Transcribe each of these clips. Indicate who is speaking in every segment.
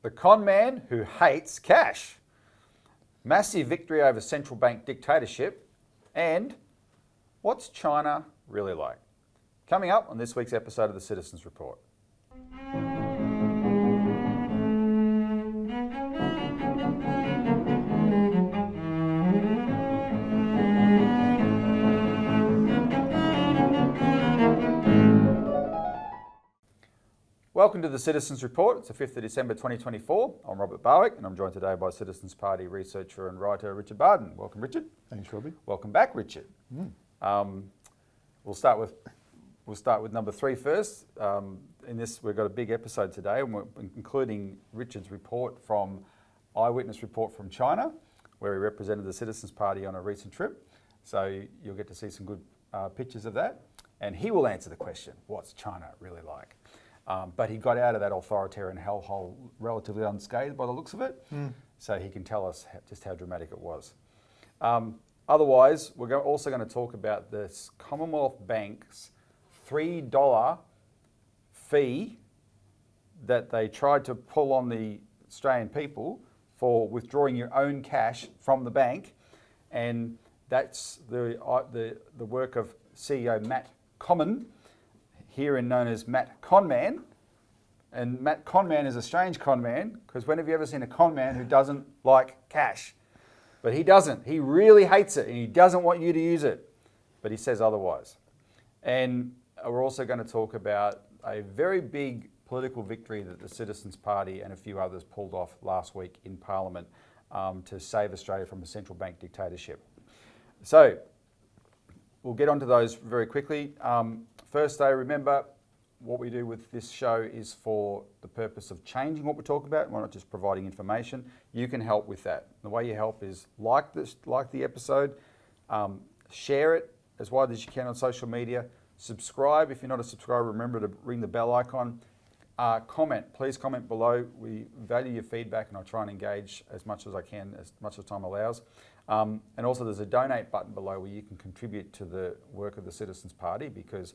Speaker 1: The conman who hates cash. Massive victory over central bank dictatorship. And what's China really like? Coming up on this week's episode of the Citizens Report. Welcome to the Citizens Report. It's the 5th of December 2024. I'm Robert Barwick and I'm joined today by Citizens Party researcher and writer Richard Bardon. Welcome, Richard.
Speaker 2: Thanks, Robbie.
Speaker 1: Welcome back, Richard. We'll start with number 3 first. In this, we've got a big episode today, and we're including Richard's report from Eyewitness Report from China, where he represented the Citizens Party on a recent trip. So you'll get to see some good pictures of that. And he will answer the question, what's China really like? But he got out of that authoritarian hellhole relatively unscathed by the looks of it, so he can tell us just how dramatic it was. Otherwise, we're also going to talk about this Commonwealth Bank's $3 fee that they tried to pull on the Australian people for withdrawing your own cash from the bank, and that's the work of CEO Matt Conman, herein known as Matt Conman. And Matt Conman is a strange conman, because when have you ever seen a conman who doesn't like cash? But he doesn't. He really hates it and he doesn't want you to use it. But he says otherwise. And we're also going to talk about a very big political victory that the Citizens Party and a few others pulled off last week in Parliament to save Australia from a central bank dictatorship. So we'll get onto those very quickly. First, though, remember what we do with this show is for the purpose of changing what we talk about. We're not just providing information. You can help with that. The way you help is like the episode, share it as wide as you can on social media, subscribe. If you're not a subscriber, remember to ring the bell icon. Comment, please comment below. We value your feedback and I'll try and engage as much as I can, as much as time allows. And also there's a donate button below where you can contribute to the work of the Citizens Party, because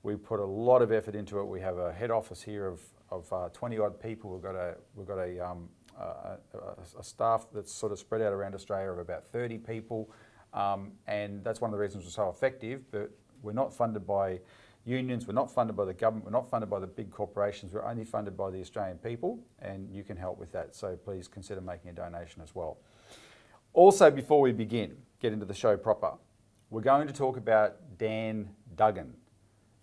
Speaker 1: we put a lot of effort into it. We have a head office here of 20 odd people. We've got a staff that's sort of spread out around Australia of about 30 people. And that's one of the reasons we're so effective, but we're not funded by unions, we're not funded by the government, we're not funded by the big corporations, we're only funded by the Australian people, and you can help with that. So please consider making a donation as well. Also, before we get into the show proper, we're going to talk about Dan Duggan,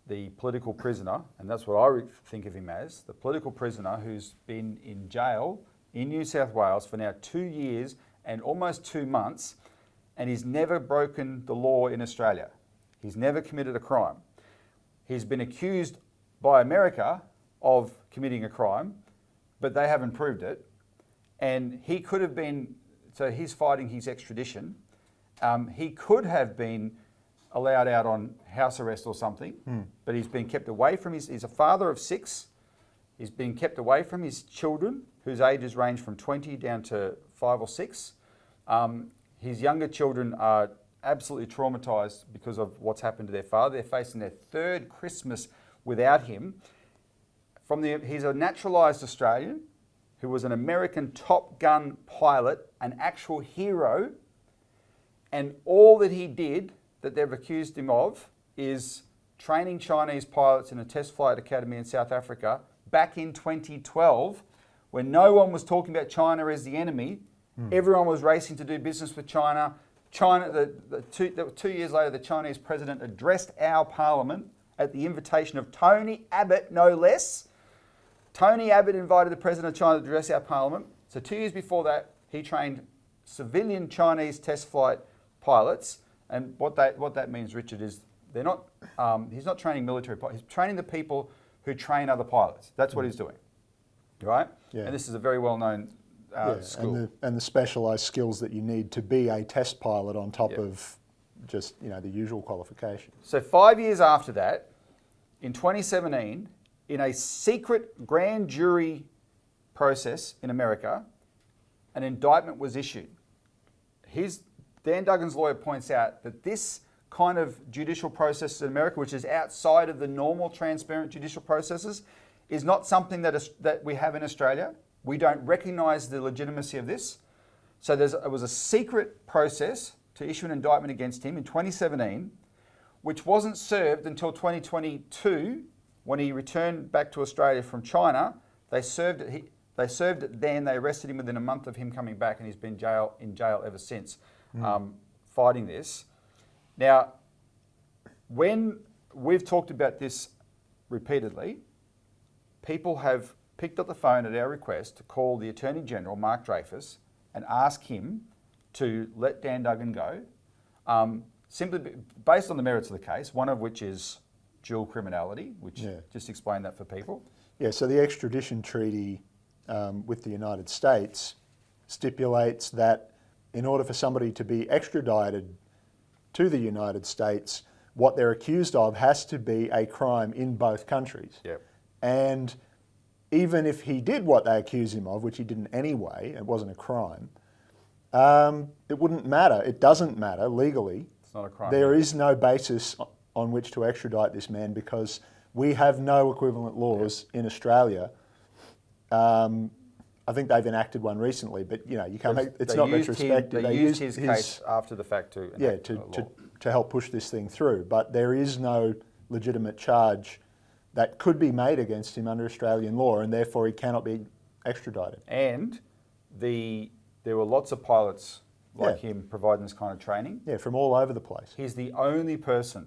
Speaker 1: the political prisoner, and that's what I think of him as, the political prisoner who's been in jail in New South Wales for now 2 years and almost 2 months, and he's never broken the law in Australia. He's never committed a crime. He's been accused by America of committing a crime, but they haven't proved it. And he could have been, so he's fighting his extradition. He could have been allowed out on house arrest or something, but he's been kept away from he's a father of 6. He's been kept away from his children, whose ages range from 20 down to 5 or 6. His younger children are absolutely traumatised because of what's happened to their father. They're facing their 3rd Christmas without him. He's a naturalised Australian who was an American Top Gun pilot, an actual hero, and all that he did that they've accused him of is training Chinese pilots in a test flight academy in South Africa back in 2012, when no one was talking about China as the enemy. Everyone was racing to do business with China. 2 years later, the Chinese president addressed our parliament at the invitation of Tony Abbott, no less. Tony Abbott invited the president of China to address our parliament. So 2 years before that, he trained civilian Chinese test flight pilots. And what that means, Richard, is they're not. He's not training military pilots. He's training the people who train other pilots. That's what he's doing, right? Yeah. And this is a very well-known school.
Speaker 2: And the specialised skills that you need to be a test pilot on top of just the usual qualifications.
Speaker 1: So 5 years after that, in 2017, in a secret grand jury process in America, an indictment was issued. Dan Duggan's lawyer points out that this kind of judicial process in America, which is outside of the normal transparent judicial processes, is not something that we have in Australia. We don't recognise the legitimacy of this. So it was a secret process to issue an indictment against him in 2017, which wasn't served until 2022 when he returned back to Australia from China. They served it then. They arrested him within a month of him coming back, and he's been in jail ever since, fighting this. Now, when we've talked about this repeatedly, people have picked up the phone at our request to call the Attorney General, Mark Dreyfus, and ask him to let Dan Duggan go, simply based on the merits of the case, one of which is dual criminality, which just explain that for people.
Speaker 2: Yeah, so the extradition treaty with the United States stipulates that in order for somebody to be extradited to the United States, what they're accused of has to be a crime in both countries.
Speaker 1: Yep.
Speaker 2: And even if he did what they accuse him of, which he didn't anyway, it wasn't a crime, it wouldn't matter. It doesn't matter legally.
Speaker 1: It's not a crime.
Speaker 2: There is no basis on which to extradite this man because we have no equivalent laws in Australia. I think they've enacted one recently, but you can't make it's not retrospective.
Speaker 1: They used his case after the fact
Speaker 2: to help push this thing through. But there is no legitimate charge that could be made against him under Australian law, and therefore he cannot be extradited.
Speaker 1: And there were lots of pilots like him providing this kind of training.
Speaker 2: Yeah, from all over the place.
Speaker 1: He's the only person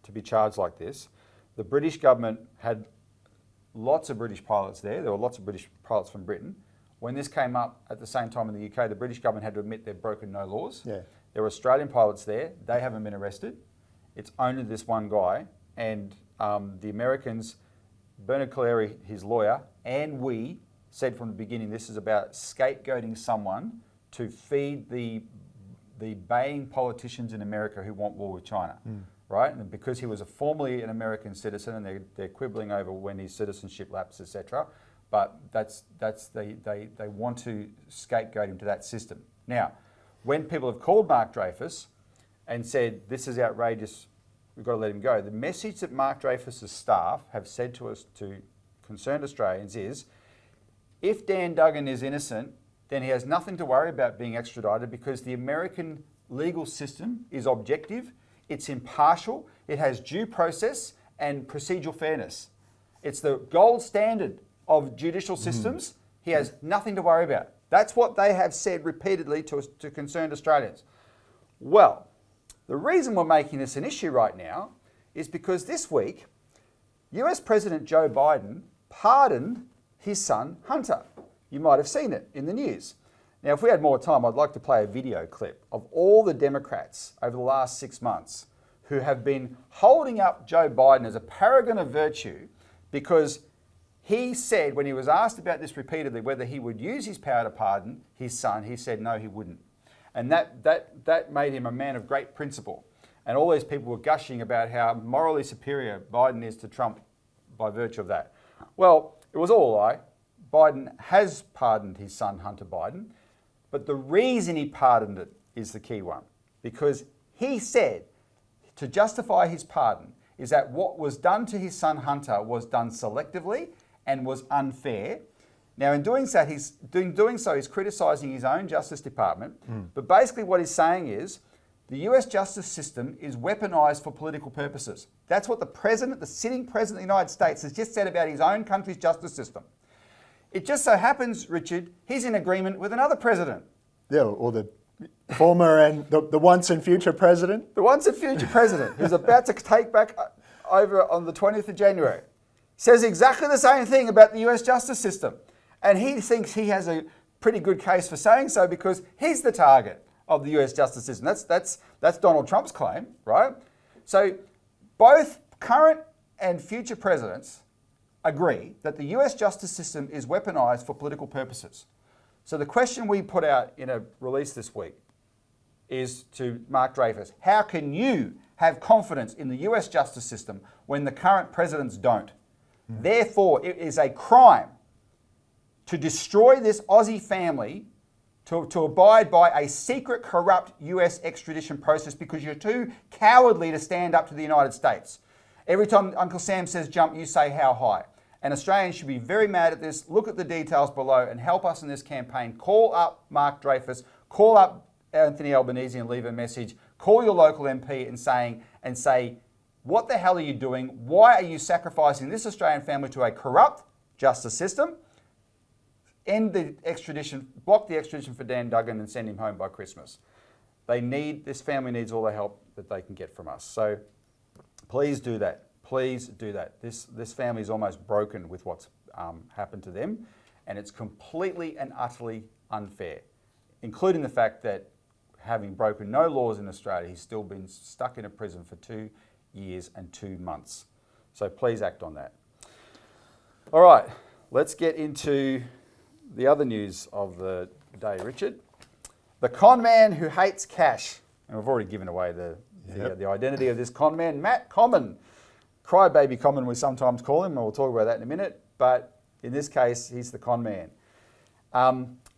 Speaker 1: to be charged like this. The British government had lots of British pilots there. There were lots of British pilots from Britain. When this came up at the same time in the UK, the British government had to admit they'd broken no laws.
Speaker 2: Yeah.
Speaker 1: There were Australian pilots there. They haven't been arrested. It's only this one guy. And the Americans, Bernard Collaery, his lawyer, and we said from the beginning this is about scapegoating someone to feed the baying politicians in America who want war with China, right? And because he was formerly an American citizen, and they're quibbling over when his citizenship lapsed, etc. But they want to scapegoat him to that system. Now, when people have called Mark Dreyfus and said this is outrageous, we've got to let him go, the message that Mark Dreyfus's staff have said to us, to concerned Australians, is if Dan Duggan is innocent, then he has nothing to worry about being extradited because the American legal system is objective, it's impartial, it has due process and procedural fairness. It's the gold standard of judicial systems. He has nothing to worry about. That's what they have said repeatedly to concerned Australians. Well, the reason we're making this an issue right now is because this week, US President Joe Biden pardoned his son, Hunter. You might have seen it in the news. Now, if we had more time, I'd like to play a video clip of all the Democrats over the last 6 months who have been holding up Joe Biden as a paragon of virtue because he said, when he was asked about this repeatedly, whether he would use his power to pardon his son, he said no, he wouldn't. And that made him a man of great principle. And all these people were gushing about how morally superior Biden is to Trump by virtue of that. Well, it was all a lie. Biden has pardoned his son, Hunter Biden. But the reason he pardoned it is the key one. Because he said, to justify his pardon, is that what was done to his son, Hunter, was done selectively and was unfair. Now, in doing so, he's criticising his own Justice Department. But basically what he's saying is the US justice system is weaponised for political purposes. That's what the sitting president of the United States has just said about his own country's justice system. It just so happens, Richard, he's in agreement with another president.
Speaker 2: Yeah, or the former and the once and future president.
Speaker 1: The once and future president, who's about to take back over on the 20th of January, says exactly the same thing about the US justice system. And he thinks he has a pretty good case for saying so because he's the target of the US justice system. That's Donald Trump's claim, right? So both current and future presidents agree that the US justice system is weaponised for political purposes. So the question we put out in a release this week is to Mark Dreyfus, how can you have confidence in the US justice system when the current presidents don't? Therefore, it is a crime to destroy this Aussie family, to abide by a secret, corrupt US extradition process because you're too cowardly to stand up to the United States. Every time Uncle Sam says jump, you say how high. And Australians should be very mad at this. Look at the details below and help us in this campaign. Call up Mark Dreyfus, call up Anthony Albanese and leave a message. Call your local MP and say, what the hell are you doing? Why are you sacrificing this Australian family to a corrupt justice system? End the extradition, block the extradition for Dan Duggan and send him home by Christmas. This family needs all the help that they can get from us. So please do that. Please do that. This family is almost broken with what's happened to them, and it's completely and utterly unfair, including the fact that having broken no laws in Australia, he's still been stuck in a prison for 2 years and 2 months. So please act on that. All right, let's get into the other news of the day, Richard. The con man who hates cash. And we've already given away the identity of this con man, Matt Comyn. Crybaby Comyn, we sometimes call him, and we'll talk about that in a minute. But in this case, he's the con man.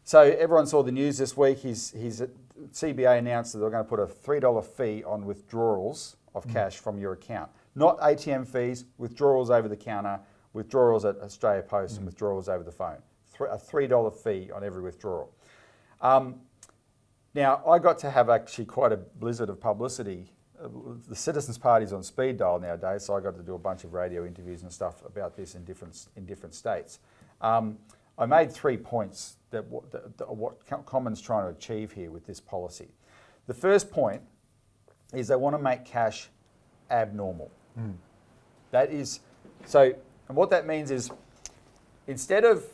Speaker 1: So everyone saw the news this week. CBA announced that they're going to put a $3 fee on withdrawals of cash from your account. Not ATM fees, withdrawals over the counter, withdrawals at Australia Post, and withdrawals over the phone. A $3 fee on every withdrawal. Now, I got to have actually quite a blizzard of publicity. The Citizens Party's on speed dial nowadays, so I got to do a bunch of radio interviews and stuff about this in different states. I made 3 points that what Common's trying to achieve here with this policy. The first point is they want to make cash abnormal. That is, so, and what that means is instead of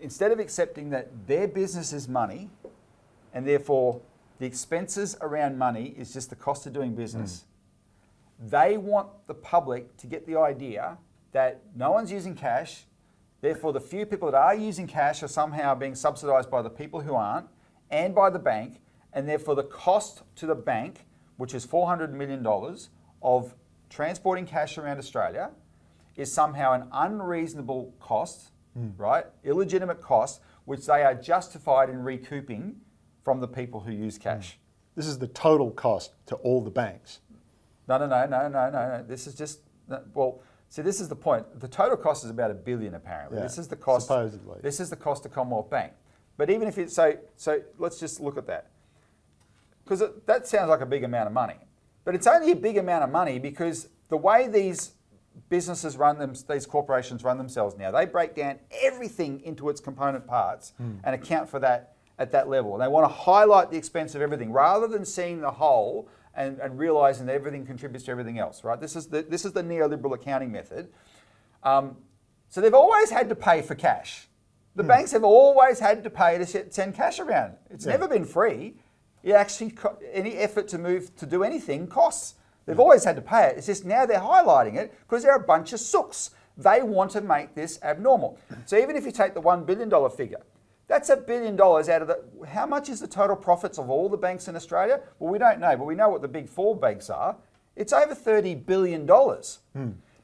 Speaker 1: accepting that their business is money and therefore the expenses around money is just the cost of doing business, they want the public to get the idea that no one's using cash, therefore the few people that are using cash are somehow being subsidised by the people who aren't and by the bank, and therefore the cost to the bank, which is $400 million of transporting cash around Australia, is somehow an unreasonable cost, right? Illegitimate cost, which they are justified in recouping from the people who use cash.
Speaker 2: This is the total cost to all the banks.
Speaker 1: No. This is just, well, see, this is the point. The total cost is about $1 billion apparently.
Speaker 2: Yeah,
Speaker 1: this is the cost.
Speaker 2: supposedly.
Speaker 1: This is the cost to Commonwealth Bank. But even if it's, so let's just look at that. Because that sounds like a big amount of money. But it's only a big amount of money because the way these businesses these corporations run themselves now, they break down everything into its component parts and account for that at that level. And they want to highlight the expense of everything rather than seeing the whole and realising that everything contributes to everything else, right? This is the neoliberal accounting method. So they've always had to pay for cash. The banks have always had to pay to send cash around. It's never been free. It actually, any effort to do anything costs. They've always had to pay it. It's just now they're highlighting it because they're a bunch of sooks. They want to make this abnormal. So even if you take the $1 billion figure, that's $1 billion out of how much is the total profits of all the banks in Australia? Well, we don't know, but we know what the big four banks are. It's over $30 billion.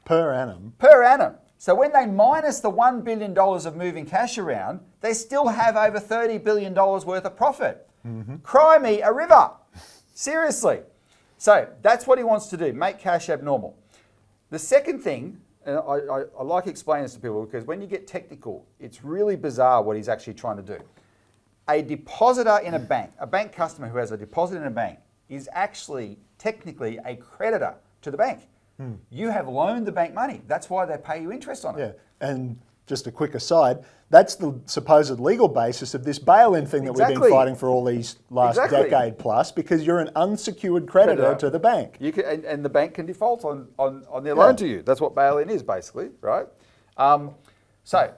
Speaker 2: Per annum.
Speaker 1: Per annum. So when they minus the $1 billion of moving cash around, they still have over $30 billion worth of profit. Cry me a river. Seriously. So that's what he wants to do, make cash abnormal. The second thing, and I like explaining this to people because when you get technical, it's really bizarre what he's actually trying to do. A depositor in a bank customer who has a deposit in a bank is actually technically a creditor to the bank. You have loaned the bank money. That's why they pay you interest on it.
Speaker 2: Yeah, and just a quick aside, that's the supposed legal basis of this bail-in thing that we've been fighting for all these last decade plus, because you're an unsecured creditor to the bank.
Speaker 1: You can, and the bank can default on their loan to you. That's what bail-in is basically, right? So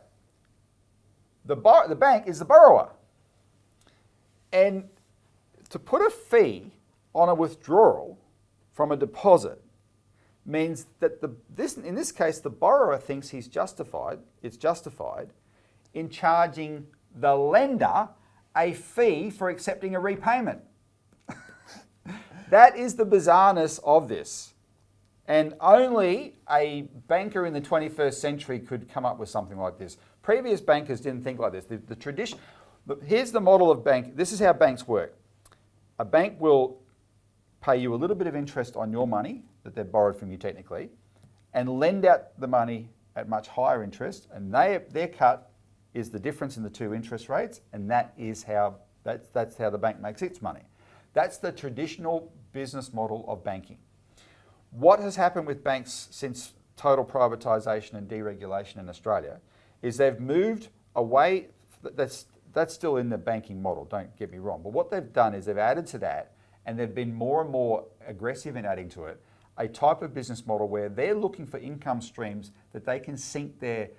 Speaker 1: the bank is the borrower. And to put a fee on a withdrawal from a deposit means that in this case, the borrower thinks it's justified in charging the lender a fee for accepting a repayment. That is the bizarreness of this. And only a banker in the 21st century could come up with something like this. Previous bankers didn't think like this. The tradition, here's the model of bank. This is how banks work. A bank will pay you a little bit of interest on your money that they've borrowed from you technically, and lend out the money at much higher interest, and their cut is the difference in the two interest rates, and that's how the bank makes its money. That's the traditional business model of banking. What has happened with banks since total privatisation and deregulation in Australia is they've moved away. That's still in the banking model, don't get me wrong, but what they've done is they've added to that, and they've been more and more aggressive in adding to it a type of business model where they're looking for income streams that they can sink their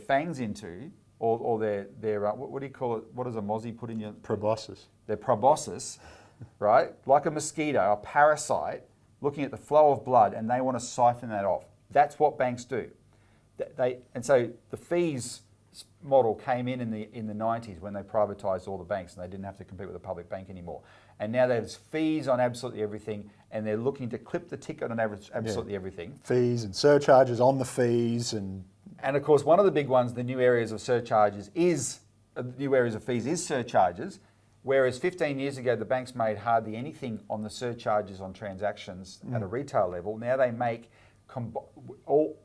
Speaker 1: fangs into, or their what do you call it? What does a mozzie put in your
Speaker 2: Proboscis.
Speaker 1: Their proboscis, right? Like a mosquito, a parasite, looking at the flow of blood, and they want to siphon that off. That's what banks do. And so the fees model came in the 90s when they privatised all the banks and they didn't have to compete with a public bank anymore. And now there's fees on absolutely everything, and they're looking to clip the ticket on absolutely everything.
Speaker 2: Fees and surcharges on the fees, and
Speaker 1: of course one of the big ones, the new areas of surcharges is surcharges. Whereas 15 years ago the banks made hardly anything on the surcharges on transactions at a retail level. Now they make all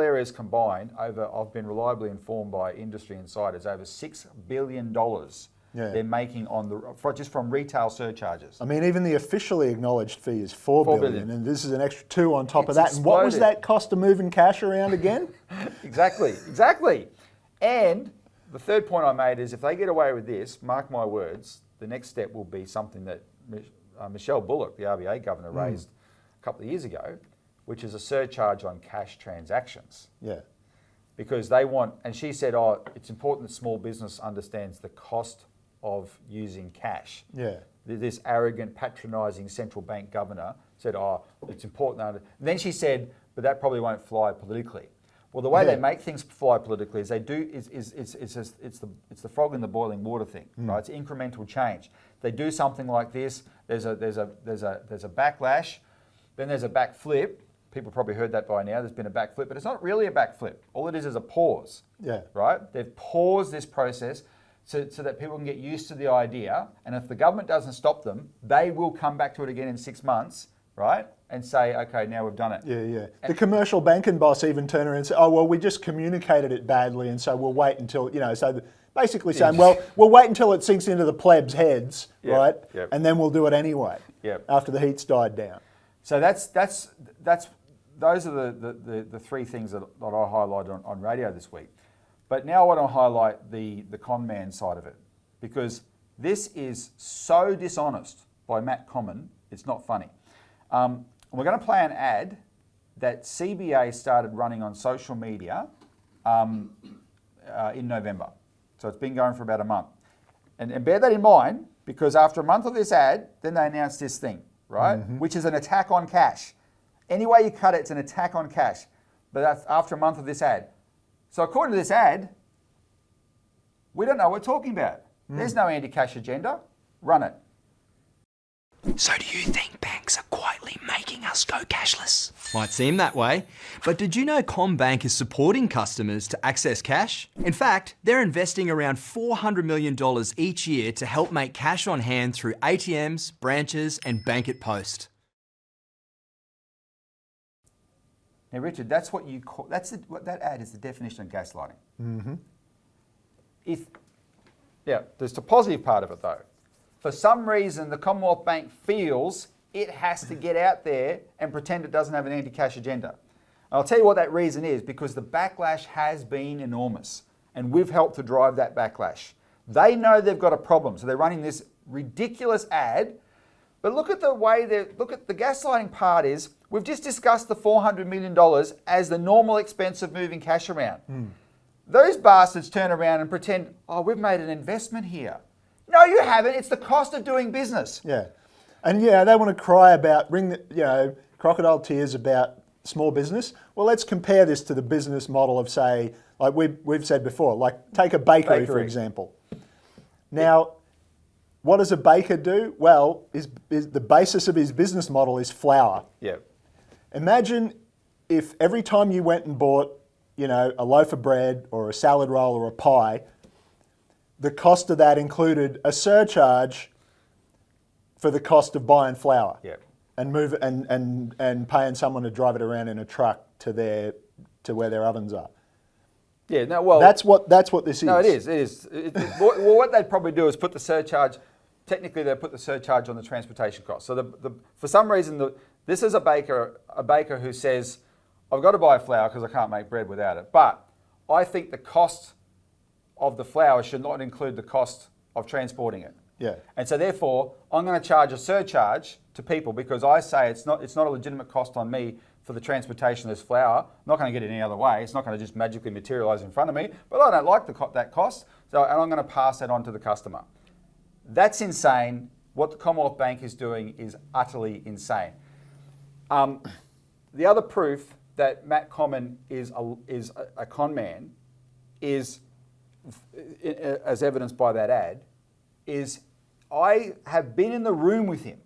Speaker 1: areas combined over, I've been reliably informed by industry insiders, over $6 billion they're making just from retail surcharges.
Speaker 2: I mean, even the officially acknowledged fee is $4 billion, and this is an extra 2 on top of that. And what was that cost of moving cash around again?
Speaker 1: Exactly. And the third point I made is if they get away with this, mark my words, the next step will be something that Michelle Bullock, the RBA governor, raised a couple of years ago, which is a surcharge on cash transactions.
Speaker 2: Yeah.
Speaker 1: Because they want, and she said, it's important that small business understands the cost of using cash.
Speaker 2: Yeah.
Speaker 1: This arrogant, patronising central bank governor said, it's important. And then she said, but that probably won't fly politically. Well, the way they make things fly politically is it's the frog in the boiling water thing, right? It's incremental change. They do something like this. There's a backlash, then there's a backflip. People probably heard that by now. There's been a backflip, but it's not really a backflip. All it is a pause. Yeah. Right? They've paused this process so that people can get used to the idea. And if the government doesn't stop them, they will come back to it again in 6 months, right? And say, okay, now we've done it.
Speaker 2: Yeah. The commercial banking boss even turned around and said, we just communicated it badly, and so we'll wait until, basically saying, we'll wait until it sinks into the plebs' heads, right? Yep. And then we'll do it anyway. Yep. After the heat's died down.
Speaker 1: So those are the three things that I highlighted on radio this week. But now I want to highlight the con man side of it, because this is so dishonest by Matt Conman, it's not funny. We're going to play an ad that CBA started running on social media in November. So it's been going for about a month. And bear that in mind, because after a month of this ad, then they announced this thing, right? Mm-hmm. Which is an attack on cash. Any way you cut it, it's an attack on cash. But that's after a month of this ad. So according to this ad, we don't know what we're talking about. There's no anti-cash agenda. Run it.
Speaker 3: So do you think banks are quietly making us go cashless? Might seem that way, but did you know CommBank is supporting customers to access cash? In fact, they're investing around $400 million each year to help make cash on hand through ATMs, branches, and Bank at Post.
Speaker 1: Now, Richard, that's what you call, that ad is the definition of gaslighting. Mm-hmm. There's the positive part of it though. For some reason, the Commonwealth Bank feels it has to get out there and pretend it doesn't have an anti-cash agenda. And I'll tell you what that reason is, because the backlash has been enormous, and we've helped to drive that backlash. They know they've got a problem, so they're running this ridiculous ad. But look at the gaslighting part is, we've just discussed the $400 million as the normal expense of moving cash around. Those bastards turn around and pretend, we've made an investment here. No, you haven't. It's the cost of doing business.
Speaker 2: Yeah. And they want to cry about, crocodile tears about small business. Well, let's compare this to the business model of, say, like we've said before, like take a bakery. For example. Now, what does a baker do? Well, the basis of his business model is flour.
Speaker 1: Yeah.
Speaker 2: Imagine if every time you went and bought, a loaf of bread or a salad roll or a pie, the cost of that included a surcharge for the cost of buying flour.
Speaker 1: Yeah.
Speaker 2: and move and paying someone to drive it around in a truck to where their ovens are.
Speaker 1: Yeah, no, well...
Speaker 2: That's what this is.
Speaker 1: No, it is. Well, what they'd probably do is put the surcharge... Technically, they put the surcharge on the transportation cost. So for some reason, this is a baker who says, I've got to buy flour because I can't make bread without it. But I think the cost of the flour should not include the cost of transporting it.
Speaker 2: Yeah.
Speaker 1: And so therefore, I'm going to charge a surcharge to people because I say it's not a legitimate cost on me for the transportation of this flour. I'm not going to get it any other way. It's not going to just magically materialise in front of me. But I don't like that cost, and I'm going to pass that on to the customer. That's insane. What the Commonwealth Bank is doing is utterly insane. The other proof that Matt Comman is a con man is, as evidenced by that ad, is I have been in the room with him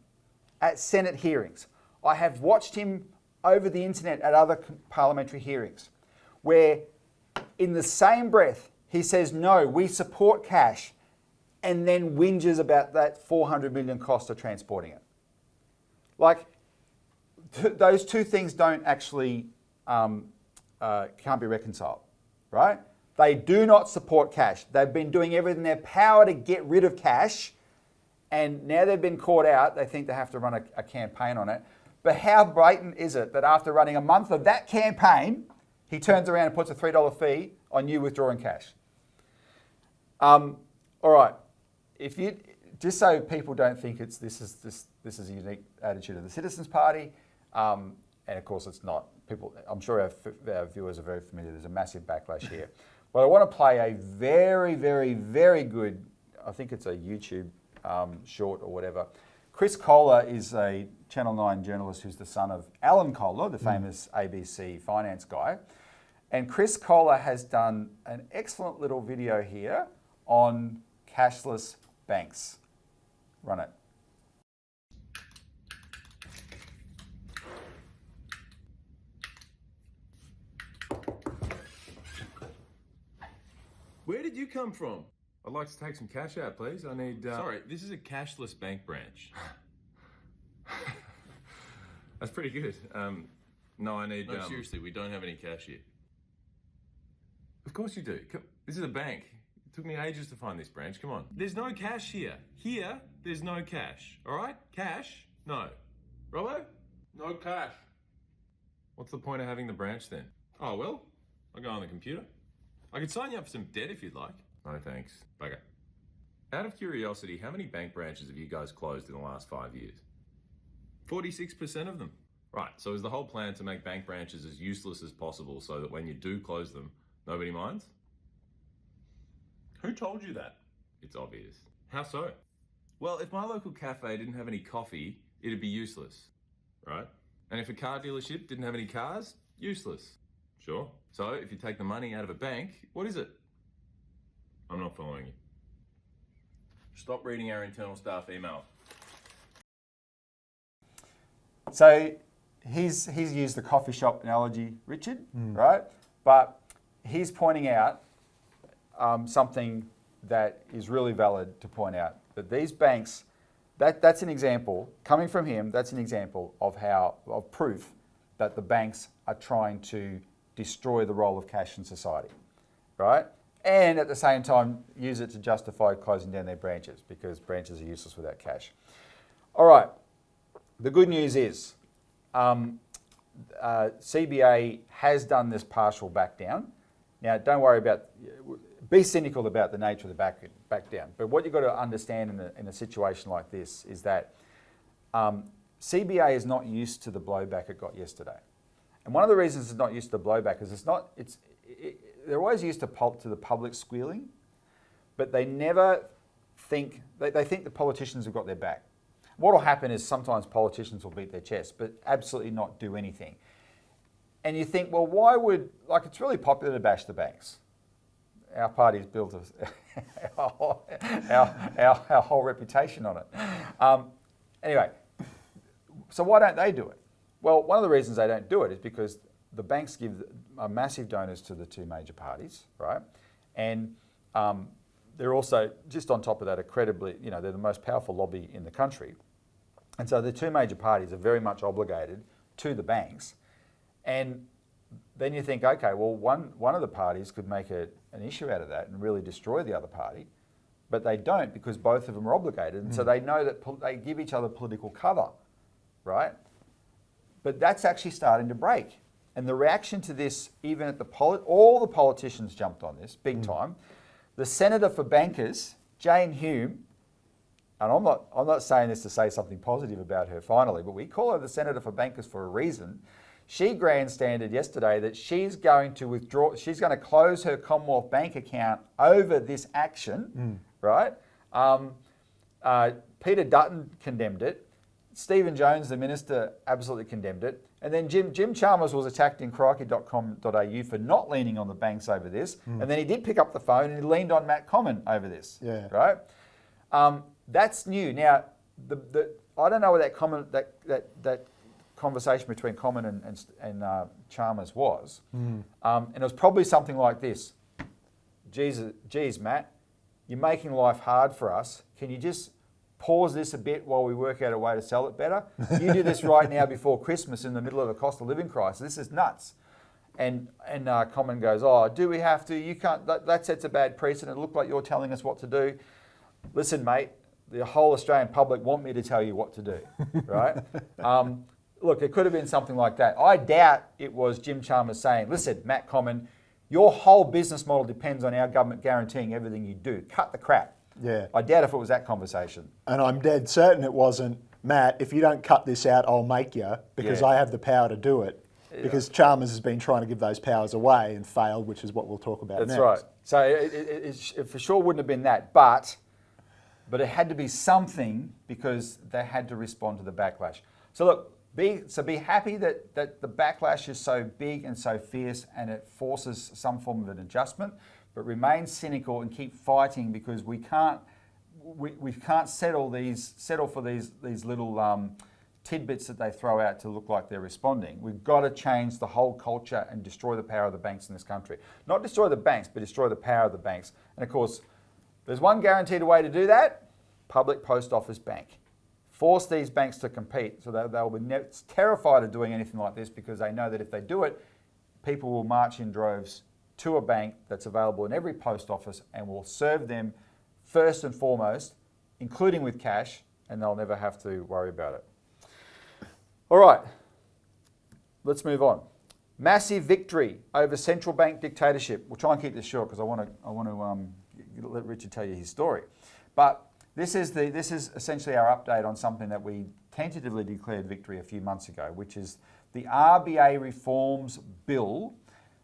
Speaker 1: at Senate hearings. I have watched him over the internet at other parliamentary hearings where in the same breath he says, no, we support cash, and then whinges about that 400 million cost of transporting it. Like, those two things don't actually, can't be reconciled, right? They do not support cash. They've been doing everything in their power to get rid of cash, and now they've been caught out. They think they have to run a campaign on it. But how blatant is it that after running a month of that campaign, he turns around and puts a $3 fee on you withdrawing cash? All right. If you, just so people don't think this is a unique attitude of the Citizens Party, and of course it's not. I'm sure our viewers are very familiar. There's a massive backlash here. But I want to play a very, very, very good, I think it's a YouTube short or whatever. Chris Kohler is a Channel 9 journalist who's the son of Alan Kohler, the famous ABC finance guy. And Chris Kohler has done an excellent little video here on cashless banks. Run it.
Speaker 4: Where did you come from? I'd like to take some cash out, please. I need...
Speaker 5: Sorry, this is a cashless bank branch.
Speaker 4: That's pretty good. No, I need...
Speaker 5: No, seriously, we don't have any cash here.
Speaker 4: Of course you do. This is a bank. It took me ages to find this branch. Come on.
Speaker 5: There's no cash here. Here, there's no cash. All right? Cash? No. Robbo? No cash.
Speaker 4: What's the point of having the branch then?
Speaker 5: Oh, well, I'll go on the computer. I could sign you up for some debt if you'd like.
Speaker 4: No, thanks. Bugger. Out of curiosity, how many bank branches have you guys closed in the last 5 years?
Speaker 5: 46% of them.
Speaker 4: Right, so is the whole plan to make bank branches as useless as possible so that when you do close them, nobody minds?
Speaker 5: Who told you that?
Speaker 4: It's obvious.
Speaker 5: How so?
Speaker 4: Well, if my local cafe didn't have any coffee, it'd be useless, right? And if a car dealership didn't have any cars, useless. Sure. So if you take the money out of a bank, what is it? I'm not following you.
Speaker 5: Stop reading our internal staff email.
Speaker 1: So he's used the coffee shop analogy, Richard, right? But he's pointing out something that is really valid to point out, that these banks, that's an example, coming from him, that's an example of proof that the banks are trying to destroy the role of cash in society, right? And at the same time, use it to justify closing down their branches because branches are useless without cash. All right, the good news is CBA has done this partial back down. Now, don't worry about, be cynical about the nature of the back down. But what you've got to understand in a situation like this is that CBA is not used to the blowback it got yesterday. And one of the reasons it's not used to the blowback is they're always used to the public squealing, but they never think, they think the politicians have got their back. What will happen is sometimes politicians will beat their chest, but absolutely not do anything. And you think, well, why would, it's really popular to bash the banks. Our party's built our whole reputation on it. Anyway, so why don't they do it? Well, one of the reasons they don't do it is because the banks are massive donors to the two major parties, right? And they're also, just on top of that, incredibly, they're the most powerful lobby in the country. And so the two major parties are very much obligated to the banks. And then you think, okay, well, one of the parties could make an issue out of that and really destroy the other party, but they don't because both of them are obligated. And so they know that they give each other political cover, right? But that's actually starting to break. And the reaction to this, even at all the politicians jumped on this big time. The Senator for Bankers, Jane Hume, and I'm not saying this to say something positive about her finally, but we call her the Senator for Bankers for a reason. She grandstanded yesterday that she's going to close her Commonwealth Bank account over this action, right? Peter Dutton condemned it. Stephen Jones, the Minister, absolutely condemned it. And then Jim Chalmers was attacked in crikey.com.au for not leaning on the banks over this. And then he did pick up the phone and he leaned on Matt Comman over this, right? That's new. Now, I don't know what that conversation between Comman and Chalmers was. And it was probably something like this. Geez, Matt, you're making life hard for us. Can you just pause this a bit while we work out a way to sell it better? You do this right now before Christmas in the middle of a cost of living crisis. This is nuts. And Comman goes, oh, do we have to? You can't. That sets a bad precedent. It looked like you're telling us what to do. Listen, mate, the whole Australian public want me to tell you what to do, right? Look, it could have been something like that. I doubt it was Jim Chalmers saying, listen, Matt Comman, your whole business model depends on our government guaranteeing everything you do. Cut the crap.
Speaker 2: Yeah.
Speaker 1: I doubt if it was that conversation.
Speaker 2: And I'm dead certain it wasn't, Matt, if you don't cut this out, I'll make you, because I have the power to do it. Because Chalmers has been trying to give those powers away and failed, which is what we'll talk about next.
Speaker 1: That's right. So it for sure wouldn't have been that, but it had to be something because they had to respond to the backlash. So look, be happy that the backlash is so big and so fierce and it forces some form of an adjustment, but remain cynical and keep fighting because we can't settle for these little tidbits that they throw out to look like they're responding. We've got to change the whole culture and destroy the power of the banks in this country. Not destroy the banks, but destroy the power of the banks. And of course, there's one guaranteed way to do that: public post office bank. Force these banks to compete so that they'll be terrified of doing anything like this because they know that if they do it, people will march in droves to a bank that's available in every post office and will serve them first and foremost, including with cash, and they'll never have to worry about it. All right, let's move on. Massive victory over central bank dictatorship. We'll try and keep this short because I want to let Richard tell you his story. But this is essentially our update on something that we tentatively declared victory a few months ago, which is the RBA reforms bill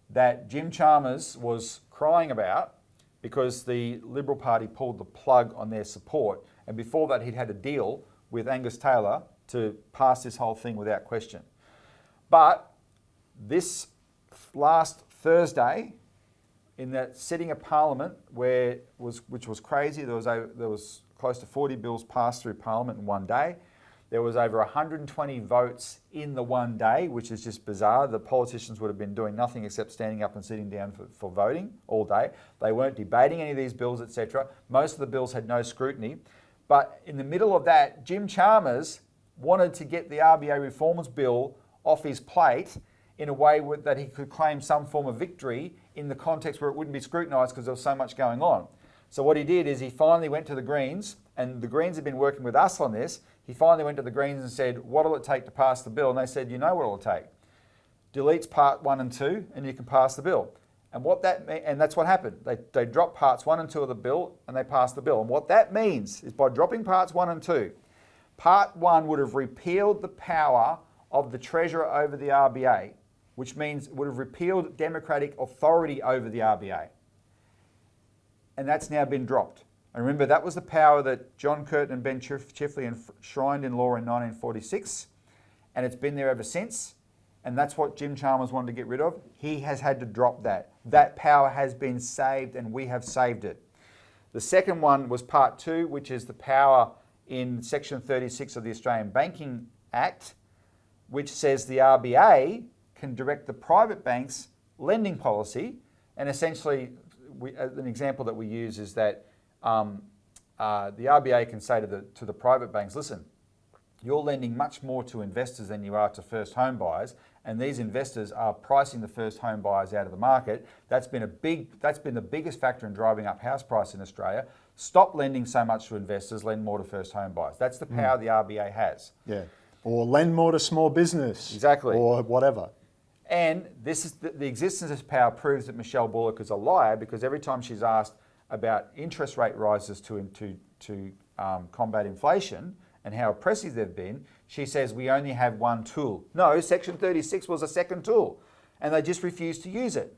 Speaker 1: that Jim Chalmers was crying about because the Liberal Party pulled the plug on their support. And before that, he'd had a deal with Angus Taylor to pass this whole thing without question. But this last Thursday, in that sitting of Parliament, which was crazy, there was close to 40 bills passed through Parliament in one day. There was over 120 votes in the one day, which is just bizarre. The politicians would have been doing nothing except standing up and sitting down for voting all day. They weren't debating any of these bills, etc. Most of the bills had no scrutiny. But in the middle of that, Jim Chalmers wanted to get the RBA reforms bill off his plate in a way that he could claim some form of victory in the context where it wouldn't be scrutinised because there was so much going on. So what he did is he finally went to the Greens, and the Greens had been working with us on this. He finally went to the Greens and said, what'll it take to pass the bill? And they said, you know what it'll take. Deletes part 1 and 2 and you can pass the bill. And that's what happened. They dropped parts 1 and 2 of the bill and they passed the bill. And what that means is by dropping parts 1 and 2, part 1 would have repealed the power of the Treasurer over the RBA, which means it would have repealed democratic authority over the RBA. And that's now been dropped. And remember, that was the power that John Curtin and Ben Chifley enshrined in law in 1946, and it's been there ever since. And that's what Jim Chalmers wanted to get rid of. He has had to drop that. That power has been saved, and we have saved it. The second one was part 2, which is the power in Section 36 of the Australian Banking Act, which says the RBA can direct the private banks' lending policy. And essentially, an example that we use is that the RBA can say to the private banks, listen, you're lending much more to investors than you are to first home buyers, and these investors are pricing the first home buyers out of the market. That's been the biggest factor in driving up house price in Australia. Stop lending so much to investors, lend more to first home buyers. That's the power the RBA has.
Speaker 2: Yeah. Or lend more to small business.
Speaker 1: Exactly.
Speaker 2: Or whatever.
Speaker 1: And this is the existence of this power proves that Michelle Bullock is a liar, because every time she's asked about interest rate rises to combat inflation and how oppressive they've been, she says we only have one tool. No, Section 36 was a second tool, and they just refused to use it.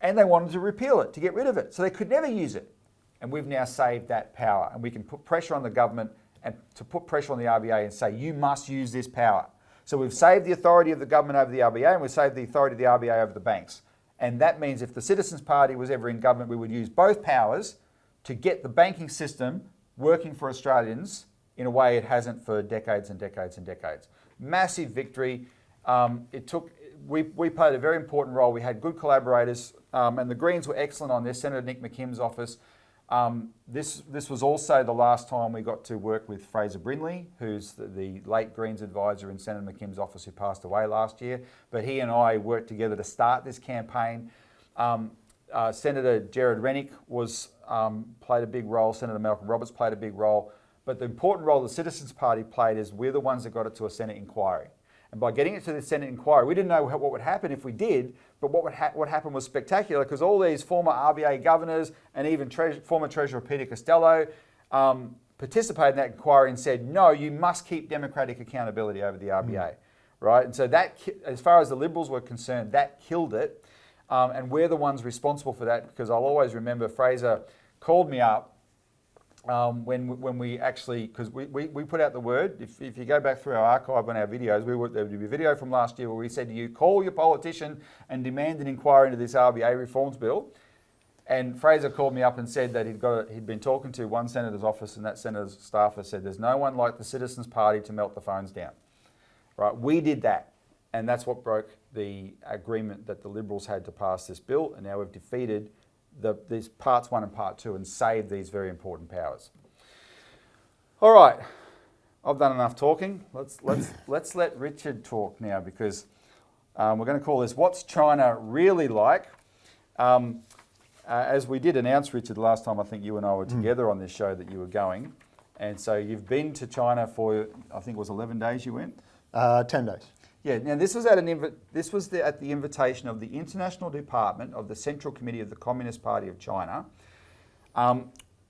Speaker 1: And they wanted to repeal it, to get rid of it, so they could never use it. And we've now saved that power, and we can put pressure on the government and to put pressure on the RBA and say, you must use this power. So we've saved the authority of the government over the RBA, and we've saved the authority of the RBA over the banks. And that means if the Citizens Party was ever in government, we would use both powers to get the banking system working for Australians in a way it hasn't for decades and decades and decades. Massive victory. We played a very important role. We had good collaborators, and the Greens were excellent on this. Senator Nick McKim's office. This was also the last time we got to work with Fraser Brindley, who's the late Greens advisor in Senator McKim's office, who passed away last year. But he and I worked together to start this campaign. Senator Gerard Rennick played a big role. Senator Malcolm Roberts played a big role. But the important role the Citizens Party played is we're the ones that got it to a Senate inquiry. And by getting it to the Senate inquiry, we didn't know what would happen if we did, but what happened was spectacular, because all these former RBA governors and even former Treasurer Peter Costello participated in that inquiry and said, no, you must keep democratic accountability over the RBA, right? And so that, as far as the Liberals were concerned, that killed it. And we're the ones responsible for that, because I'll always remember Fraser called me up when we actually, because we put out the word. If you go back through our archive on our videos, there would be a video from last year where we said to you, call your politician and demand an inquiry into this RBA reforms bill. And Fraser called me up and said that he'd been talking to one senator's office, and that senator's staffer said there's no one like the Citizens Party to melt the phones down. Right? We did that, and that's what broke the agreement that the Liberals had to pass this bill, and now we've defeated these parts 1 and part 2 and saved these very important powers. All right, I've done enough talking. Let's let Richard talk now, because we're going to call this "What's China Really Like?" As we did announce, Richard, last time I think you and I were together on this show that you were going, and so you've been to China for, I think it was 11 days you went?
Speaker 2: 10 days.
Speaker 1: Yeah, now this was at the invitation of the International Department of the Central Committee of the Communist Party of China.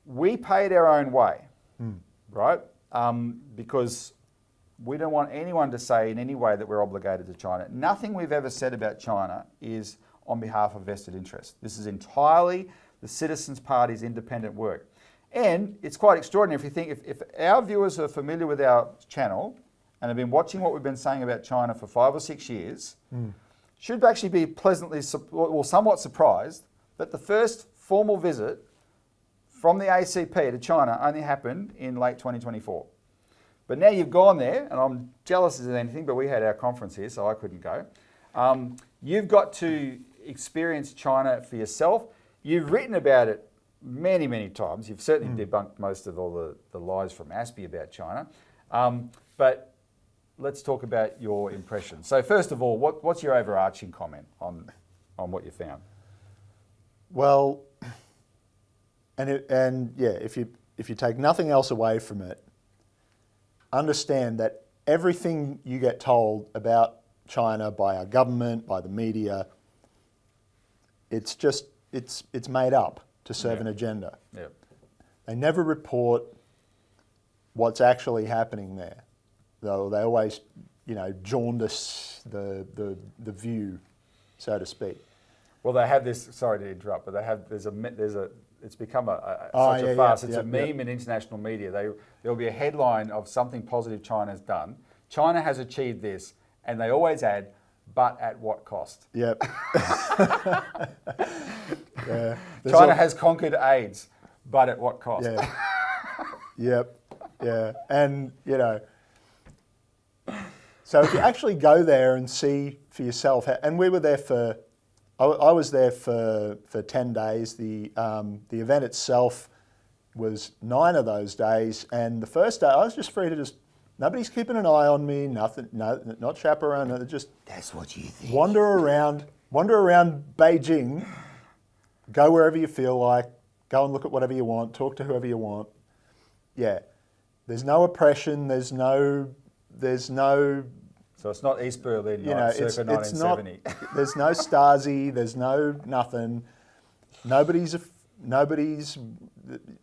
Speaker 1: We paid our own way, right? Because we don't want anyone to say in any way that we're obligated to China. Nothing we've ever said about China is on behalf of vested interest. This is entirely the Citizens Party's independent work. And it's quite extraordinary if you think, if our viewers are familiar with our channel and have been watching what we've been saying about China for 5 or 6 years, should actually be pleasantly, somewhat surprised that the first formal visit from the ACP to China only happened in late 2024. But now you've gone there, and I'm jealous as anything, but we had our conference here, so I couldn't go. You've got to experience China for yourself. You've written about it many, many times. You've certainly debunked most of all the lies from ASPI about China. But let's talk about your impressions. So first of all, what's your overarching comment on what you found?
Speaker 2: Well, if you take nothing else away from it, understand that everything you get told about China by our government, by the media, it's made up to serve an agenda.
Speaker 1: Yeah.
Speaker 2: They never report what's actually happening there, though they always, jaundice the view, so to speak.
Speaker 1: Well, they have this. Sorry to interrupt, but it's become such a farce. It's a meme in international media. There'll be a headline of something positive China's done. China has achieved this, and they always add, but at what cost?
Speaker 2: Yep.
Speaker 1: China has conquered AIDS, but at what cost?
Speaker 2: Yeah. Yep. Yeah. And, so if you actually go there and see for yourself, and we were there I was there for 10 days. The event itself was 9 of those days, and the first day I was just free to just Nobody's keeping an eye on me. Nothing. No, not chaperone. No, just
Speaker 6: That's what you think.
Speaker 2: wander around Beijing. Go wherever you feel like. Go and look at whatever you want. Talk to whoever you want. Yeah. There's no oppression. There's no.
Speaker 1: So it's not East Berlin,
Speaker 2: You know,
Speaker 1: like circa
Speaker 2: it's not.
Speaker 1: 1970.
Speaker 2: There's no Stasi. There's no nothing. Nobody's.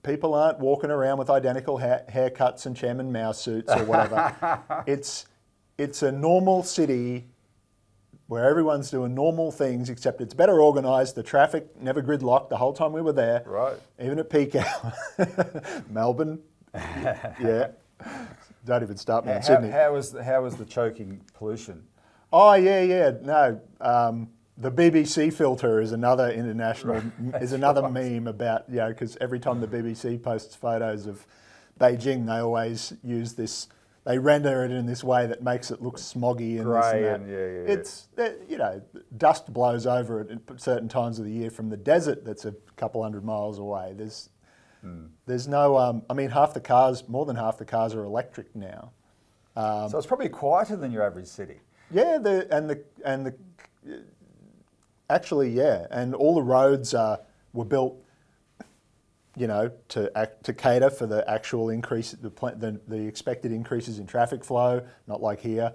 Speaker 2: People aren't walking around with identical haircuts and Chairman Mao suits or whatever. It's a normal city where everyone's doing normal things, except it's better organised. The traffic never gridlocked the whole time we were there.
Speaker 1: Right.
Speaker 2: Even at peak hour. Melbourne. Yeah. Don't even start me in Sydney.
Speaker 1: How was the choking pollution?
Speaker 2: Oh yeah. No, the BBC filter is another international meme about because every time the BBC posts photos of Beijing, they always use this. They render it in this way that makes it look smoggy and
Speaker 1: Grey
Speaker 2: this and that.
Speaker 1: and
Speaker 2: It's dust blows over it at certain times of the year from the desert that's a couple hundred miles away. There's no. More than half the cars are electric now.
Speaker 1: So it's probably quieter than your average city.
Speaker 2: Yeah, and all the roads were built, to cater for the actual increase, the expected increases in traffic flow. Not like here,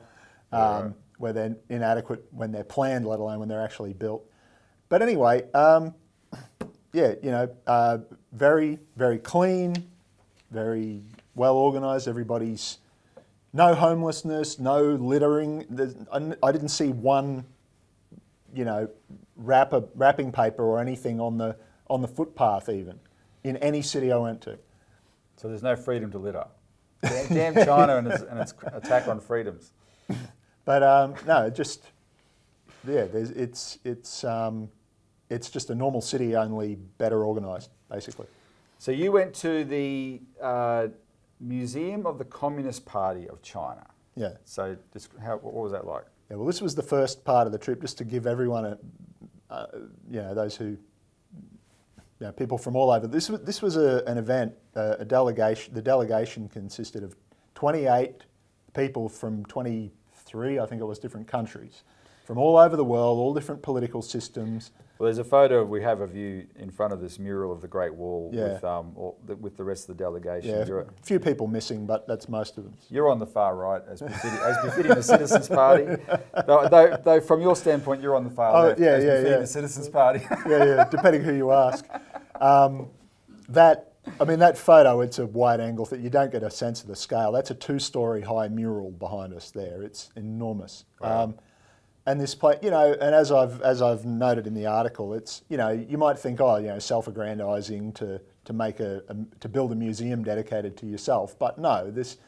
Speaker 2: where they're inadequate when they're planned, let alone when they're actually built. But anyway, very, very clean, very well organised. Everybody's no homelessness, no littering. I didn't see one, wrapping paper or anything on the footpath even in any city I went to.
Speaker 1: So there's no freedom to litter. Damn China and its attack on freedoms.
Speaker 2: But no, it's just a normal city, only better organised, basically.
Speaker 1: So you went to the Museum of the Communist Party of China.
Speaker 2: Yeah.
Speaker 1: So what was that like?
Speaker 2: Yeah, well, this was the first part of the trip, just to give everyone those who, people from all over. This was an event, a delegation. The delegation consisted of 28 people from 23, I think it was, different countries, from all over the world, all different political systems.
Speaker 1: Well, there's a photo we have of you in front of this mural of the Great Wall with the rest of the delegation.
Speaker 2: Yeah, a few people missing, but that's most of them.
Speaker 1: You're on the far right, as befitting the Citizens Party. Though from your standpoint, you're on the far left, as befitting the Citizens Party.
Speaker 2: Yeah, depending who you ask. That photo, it's a wide angle that you don't get a sense of the scale. That's a 2-story high mural behind us there. It's enormous.
Speaker 1: Wow.
Speaker 2: And this place, and as I've noted in the article, it's, you might think, self-aggrandizing to build a museum dedicated to yourself, but no, this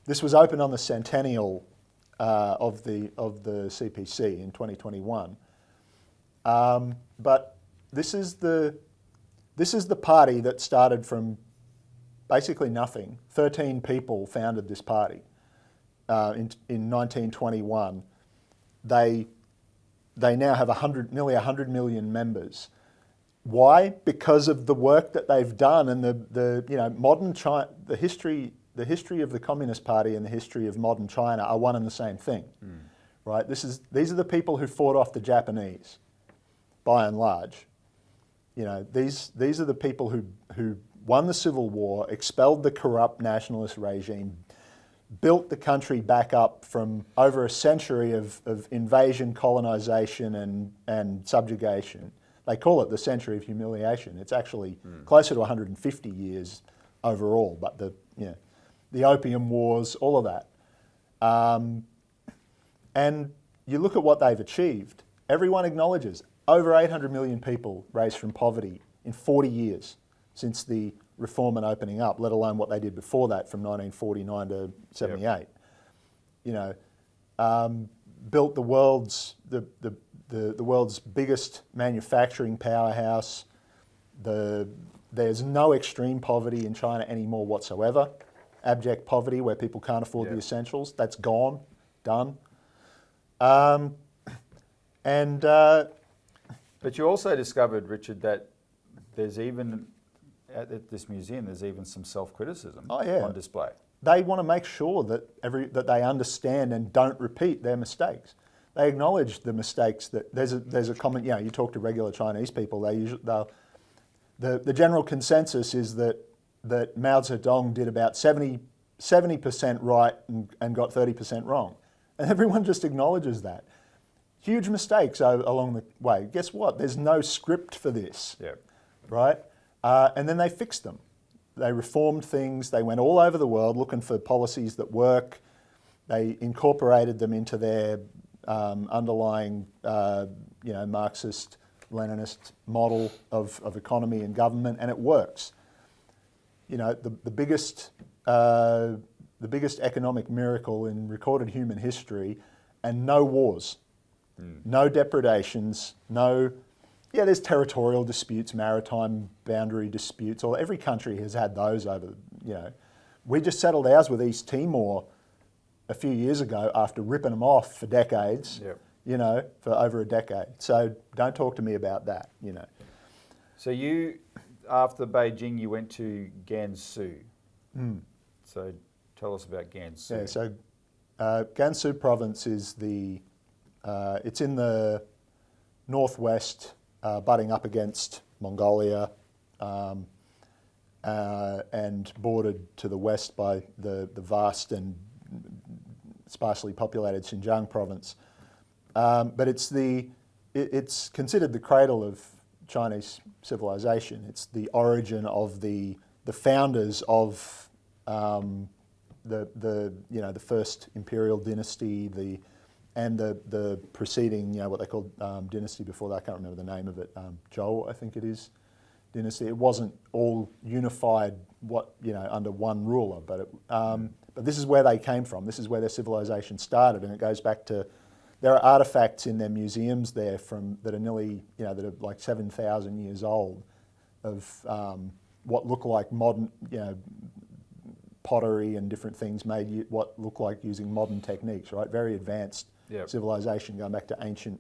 Speaker 2: was opened on the centennial of the CPC in 2021. But this is the party that started from basically nothing. 13 people founded this party in 1921. They now have nearly 100 million members. Why? Because of the work that they've done and the modern China, the history of the Communist Party and the history of modern China are one and the same thing, right? These are the people who fought off the Japanese, by and large. These are the people who won the Civil War, expelled the corrupt nationalist regime, built the country back up from over a century of invasion, colonisation and subjugation. They call it the century of humiliation. It's actually closer to 150 years overall, but the Opium Wars, all of that. And you look at what they've achieved. Everyone acknowledges over 800 million people raised from poverty in 40 years since the reform and opening up, let alone what they did before that from 1949 to 78.
Speaker 1: Yep.
Speaker 2: Built the world's biggest manufacturing powerhouse. There's no extreme poverty in China anymore whatsoever. Abject poverty where people can't afford the essentials, that's gone, done.
Speaker 1: But you also discovered, Richard, that there's even at this museum, there's even some self-criticism on display.
Speaker 2: they want to make sure that they understand and don't repeat their mistakes. They acknowledge the mistakes that there's a common. You talk to regular Chinese people, the general consensus is that Mao Zedong did about 70% right and got 30% wrong, and everyone just acknowledges that. Huge mistakes along the way. Guess what? There's no script for this, right? And then they fixed them. They reformed things. They went all over the world looking for policies that work. They incorporated them into their underlying, Marxist, Leninist model of economy and government, and it works. The biggest economic miracle in recorded human history, and no wars, no depredations, there's territorial disputes, maritime boundary disputes. Every country has had those over. We just settled ours with East Timor a few years ago after ripping them off for decades. For over a decade. So don't talk to me about that.
Speaker 1: So you, after Beijing, you went to Gansu. So tell us about Gansu.
Speaker 2: Yeah. So Gansu province is it's in the northwest, butting up against Mongolia, and bordered to the west by the vast and sparsely populated Xinjiang province. But it's considered the cradle of Chinese civilization. It's the origin of the founders of the first imperial dynasty, and the preceding, what they called dynasty before that. I can't remember the name of it. Zhou, I think it is, dynasty. It wasn't all unified, under one ruler, but this is where they came from. This is where their civilization started, and it goes back to. There are artifacts in their museums there that are nearly, that are like 7,000 years old, of what look like modern, pottery and different things made what look like using modern techniques, right? Very advanced civilization going back to ancient,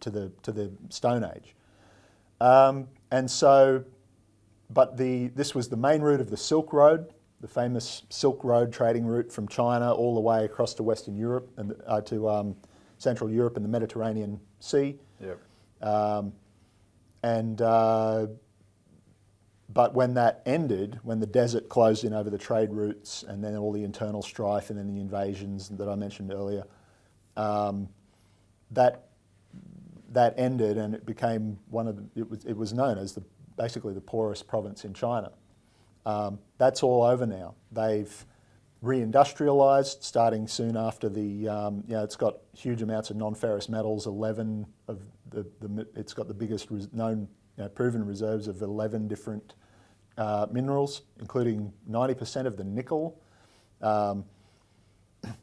Speaker 2: to the Stone Age. This was the main route of the Silk Road, the famous Silk Road trading route from China all the way across to Western Europe and to Central Europe and the Mediterranean Sea. But when that ended, when the desert closed in over the trade routes, and then all the internal strife, and then the invasions that I mentioned earlier, that ended, and it became it was known as basically the poorest province in China. That's all over now. They've re-industrialised, starting soon after it's got huge amounts of non-ferrous metals. 11 of it's got the biggest known proven reserves of 11 different minerals, including 90% of the nickel.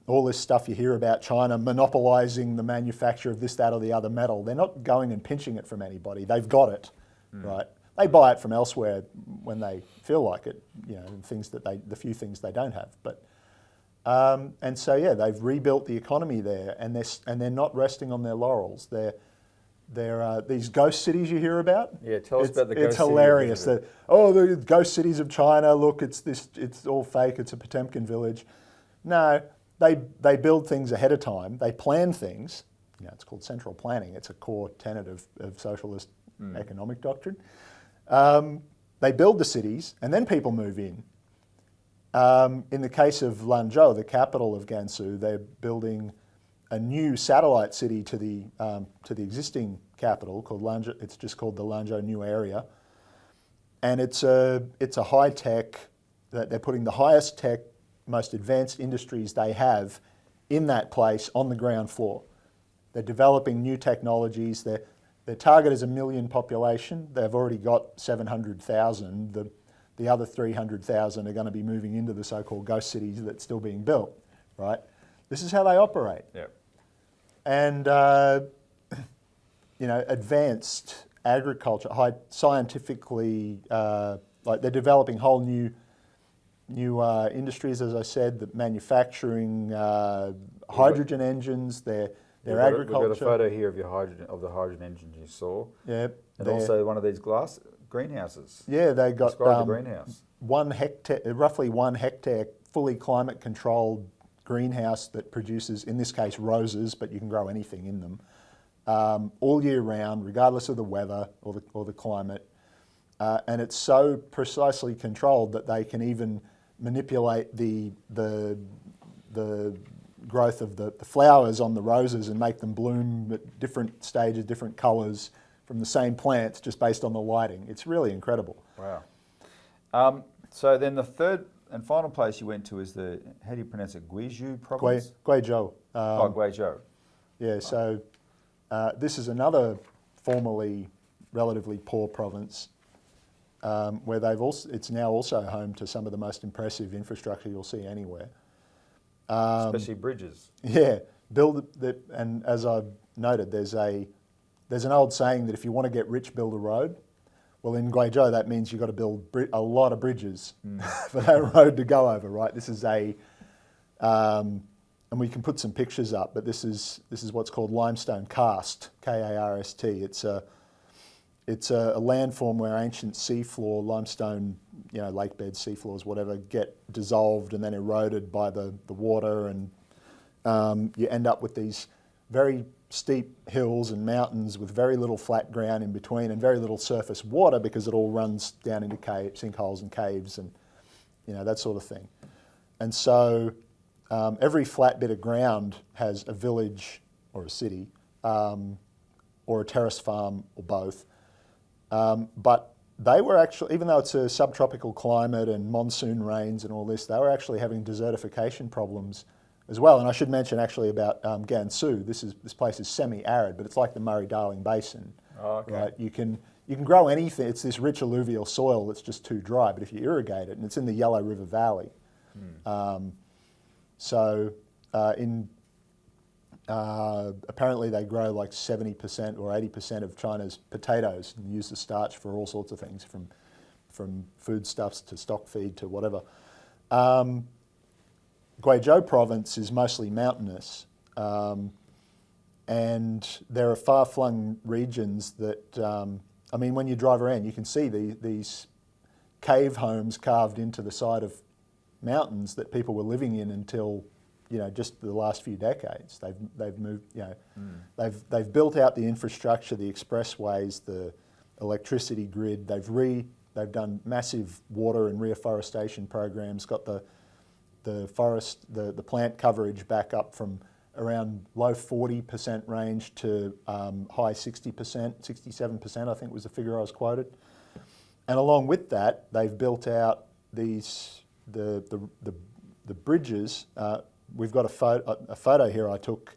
Speaker 2: All this stuff you hear about China monopolising the manufacture of this, that, or the other metal. They're not going and pinching it from anybody. They've got it, right? They buy it from elsewhere when they feel like it, the few things they don't have. But they've rebuilt the economy there, and they're not resting on their laurels. They're these ghost cities you hear about.
Speaker 1: Yeah, tell us about the ghost cities.
Speaker 2: It's hilarious. The ghost cities of China. Look, it's all fake. It's a Potemkin village. No, they build things ahead of time. They plan things. It's called central planning. It's a core tenet of socialist economic doctrine. They build the cities, and then people move in. In the case of Lanzhou, the capital of Gansu, they're building a new satellite city to the existing capital called Lanzhou. It's just called the Lanzhou New Area, and it's a high tech. They're putting the highest tech, most advanced industries they have in that place on the ground floor. They're developing new technologies. Their target is 1 million population. They've already got 700,000. The other 300,000 are going to be moving into the so-called ghost cities that's still being built, right? This is how they operate.
Speaker 1: Yep.
Speaker 2: And, advanced agriculture, high scientifically, they're developing whole new industries, as I said, the manufacturing, hydrogen engines, their agriculture.
Speaker 1: We've got a photo here of the hydrogen engines you saw.
Speaker 2: Yeah.
Speaker 1: And also one of these greenhouses.
Speaker 2: Yeah, they got
Speaker 1: Describe the greenhouse.
Speaker 2: roughly 1 hectare fully climate controlled greenhouse that produces, in this case, roses, but you can grow anything in them, all year round, regardless of the weather or the climate. And it's so precisely controlled that they can even manipulate the growth of the flowers on the roses and make them bloom at different stages, different colours from the same plants, just based on the lighting. It's really incredible.
Speaker 1: Wow. So then the third and final place you went to is how do you pronounce it, Guizhou province?
Speaker 2: Guizhou.
Speaker 1: Guizhou.
Speaker 2: Yeah, so this is another formerly relatively poor province where it's now also home to some of the most impressive infrastructure you'll see anywhere.
Speaker 1: Especially bridges.
Speaker 2: Yeah, and as I've noted, there's an old saying that if you want to get rich, build a road. Well, in Guizhou, that means you've got to build a lot of bridges for that road to go over, right? This is and we can put some pictures up, but this is what's called limestone karst, K-A-R-S-T. It's a landform where ancient seafloor, limestone, lake beds, seafloors, whatever, get dissolved and then eroded by the water, and you end up with these very steep hills and mountains with very little flat ground in between and very little surface water because it all runs down into sinkholes and caves and that sort of thing. And so every flat bit of ground has a village or a city or a terrace farm or both. But they were actually, even though it's a subtropical climate and monsoon rains and all this, they were actually having desertification problems as well. And I should mention actually about Gansu. This place is semi-arid, but it's like the Murray-Darling Basin.
Speaker 1: Oh, okay. Right?
Speaker 2: You can grow anything. It's this rich alluvial soil that's just too dry. But if you irrigate it, and it's in the Yellow River Valley, apparently they grow like 70% or 80% of China's potatoes and use the starch for all sorts of things, from foodstuffs to stock feed to whatever. Guizhou province is mostly mountainous, and there are far-flung regions that, when you drive around, you can see these cave homes carved into the side of mountains that people were living in until, just the last few decades. They've moved, they've built out the infrastructure, the expressways, the electricity grid. They've done massive water and reforestation programs. Got the forest, the plant coverage back up from around low 40% range to high 60%, 67%, I think was the figure I was quoted. And along with that, they've built out the bridges. We've got a photo here I took.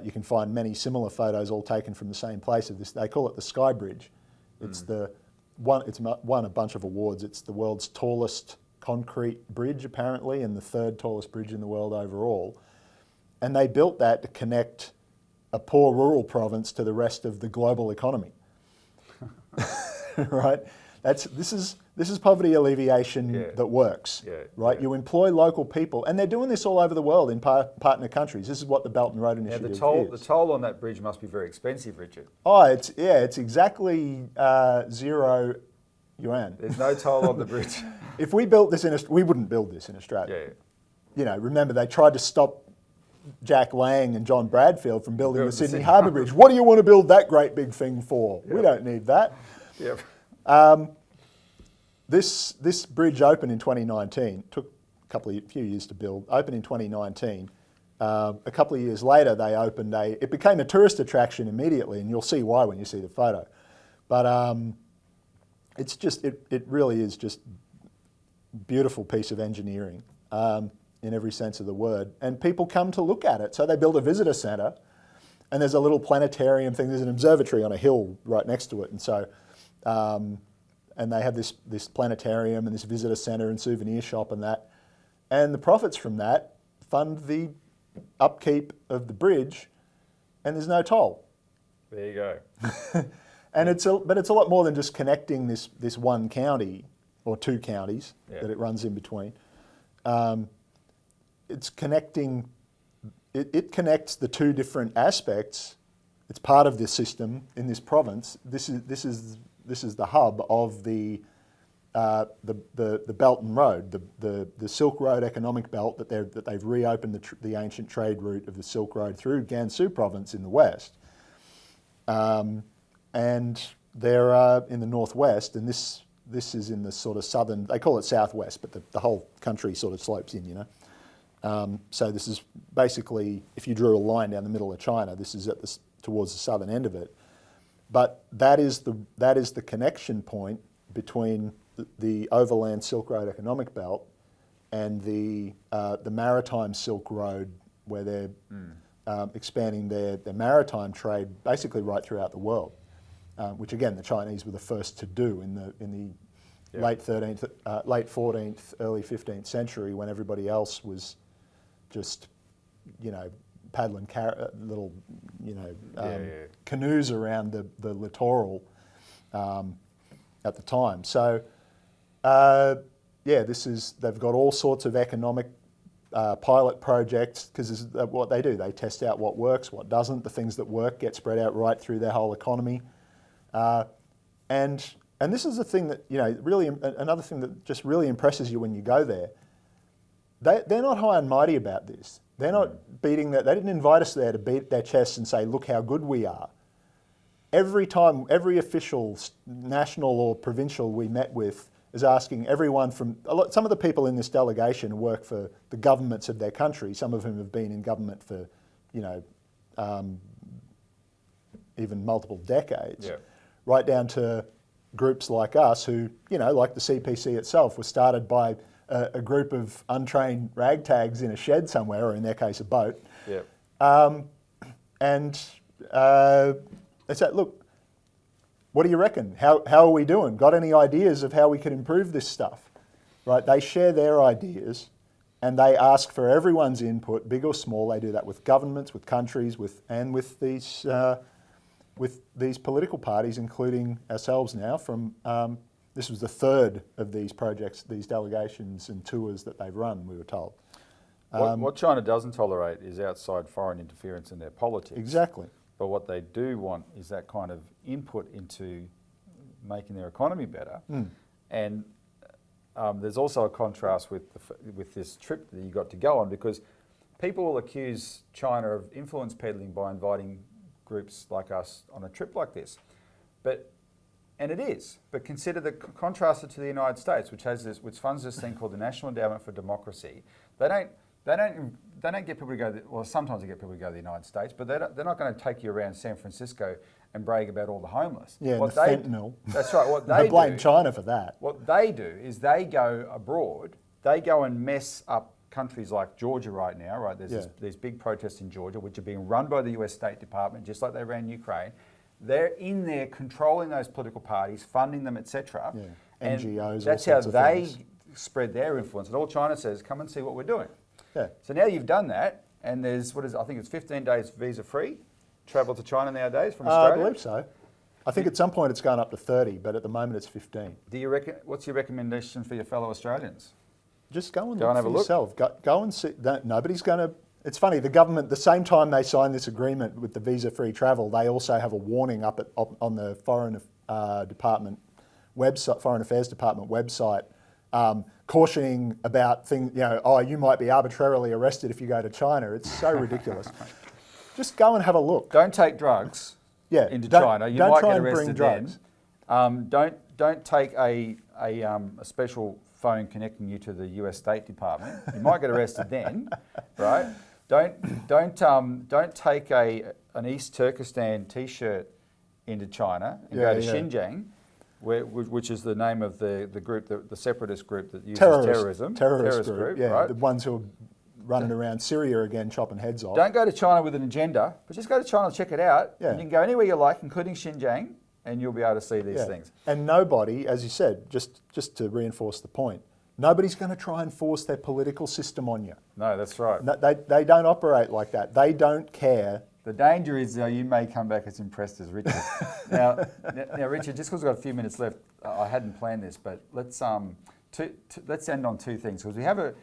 Speaker 2: You can find many similar photos all taken from the same place of this. They call it the Sky Bridge. It's it's won a bunch of awards. It's the world's tallest concrete bridge, apparently, and the third tallest bridge in the world overall. And they built that to connect a poor rural province to the rest of the global economy. Right? This is poverty alleviation that works. Right? You employ local people, and they're doing this all over the world in partner countries. This is what the Belt and Road Initiative is.
Speaker 1: The toll on that bridge must be very expensive, Richard.
Speaker 2: Oh, it's exactly 0 yuan.
Speaker 1: There's no toll on the bridge.
Speaker 2: If we built this we wouldn't build this in Australia. Remember they tried to stop Jack Lang and John Bradfield from building the Sydney Harbour Bridge. What do you want to build that great big thing for? We don't need that. This bridge opened in 2019. Took a few years to build. Opened in 2019. A couple of years later, they opened it became a tourist attraction immediately, and you'll see why when you see the photo. But it really is just beautiful piece of engineering in every sense of the word. And people come to look at it. So they build a visitor centre, and there's a little planetarium thing. There's an observatory on a hill right next to it. And so, and they have this planetarium and this visitor centre and souvenir shop and that. And the profits from that fund the upkeep of the bridge, and there's no toll.
Speaker 1: There you go.
Speaker 2: And but it's a lot more than just connecting this one county or two counties that it runs in between. It's connecting. It connects the two different aspects. It's part of this system in this province. This is the hub of the the Belt and Road, the Silk Road economic belt that they've reopened the ancient trade route of the Silk Road through Gansu province in the west, and they're in the northwest, and this is in the sort of southern. They call it southwest, but the whole country sort of slopes in, you know. So this is basically, if you drew a line down the middle of China, this is towards the southern end of it. But that is the connection point between the overland Silk Road economic belt and the maritime Silk Road, where they're expanding their maritime trade basically right throughout the world, which again the Chinese were the first to do in the late 14th, early 15th century, when everybody else was just, you know, paddling little, you know, canoes around the littoral at the time. So, they've got all sorts of economic pilot projects, because this is what they do. They test out what works, what doesn't. The things that work get spread out right through their whole economy. And this is the thing that, you know, really, another thing that just really impresses you when you go there. They're not high and mighty about this. They're not beating that. They didn't invite us there to beat their chests and say, look how good we are. Every time, every official, national or provincial we met with is asking everyone from, some of the people in this delegation work for the governments of their country, some of whom have been in government for, you know, even multiple decades, right down to groups like us who, you know, like the CPC itself, was started by a group of untrained ragtags in a shed somewhere, or in their case, a boat. They said, look, what do you reckon? How are we doing? Got any ideas of how we could improve this stuff? Right? They share their ideas, and they ask for everyone's input, big or small. They do that with governments, with countries, with these political parties, including ourselves now. This was the third of these projects, these delegations and tours that they've run, we were told.
Speaker 1: What China doesn't tolerate is outside foreign interference in their politics.
Speaker 2: Exactly.
Speaker 1: But what they do want is that kind of input into making their economy better. And there's also a contrast with this trip that you got to go on, because people will accuse China of influence peddling by inviting groups like us on a trip like this. And it is, but consider the contrast it to the United States, which funds this thing called the National Endowment for Democracy. They don't get people to go. Well, sometimes they get people to go to the United States, but they're not going to take you around San Francisco and brag about all the homeless.
Speaker 2: Yeah, what the fentanyl.
Speaker 1: That's right. What they
Speaker 2: blame
Speaker 1: do,
Speaker 2: China for that.
Speaker 1: What they do is they go abroad. They go and mess up countries like Georgia right now. Right, there's these big protests in Georgia, which are being run by the U.S. State Department, just like they ran Ukraine. They're in there controlling those political parties, funding them, etc. And
Speaker 2: NGOs.
Speaker 1: That's how they spread their influence. And all China says, come and see what we're doing. So now you've done that, and there's, I think it's 15 days visa-free travel to China nowadays from Australia?
Speaker 2: I believe so. I think at some point it's gone up to 30, but at the moment it's 15.
Speaker 1: What's your recommendation for your fellow Australians?
Speaker 2: Just go and
Speaker 1: look
Speaker 2: for yourself. Go and see. Nobody's going to... It's funny, the government, the same time they sign this agreement with the visa-free travel, they also have a warning up on the Foreign Affairs Department website, cautioning about things, you know, oh, you might be arbitrarily arrested if you go to China. It's so ridiculous. Just go and have a look.
Speaker 1: Don't take drugs into China. You might get arrested then. Don't take a special phone connecting you to the US State Department. You might get arrested then, right? Don't take an East Turkestan T-shirt into China and go to Xinjiang, which is the name of the group, the separatist group that uses terrorism.
Speaker 2: Terrorist group,
Speaker 1: right?
Speaker 2: The ones who are running around Syria again, chopping heads off.
Speaker 1: Don't go to China with an agenda, but just go to China and check it out. And you can go anywhere you like, including Xinjiang, and you'll be able to see these things.
Speaker 2: And nobody, as you said, just to reinforce the point, nobody's going to try and force their political system on you.
Speaker 1: No, that's right.
Speaker 2: No, they don't operate like that. They don't care.
Speaker 1: The danger is you may come back as impressed as Richard. now, Richard, just because we've got a few minutes left, I hadn't planned this, but let's end on two things, because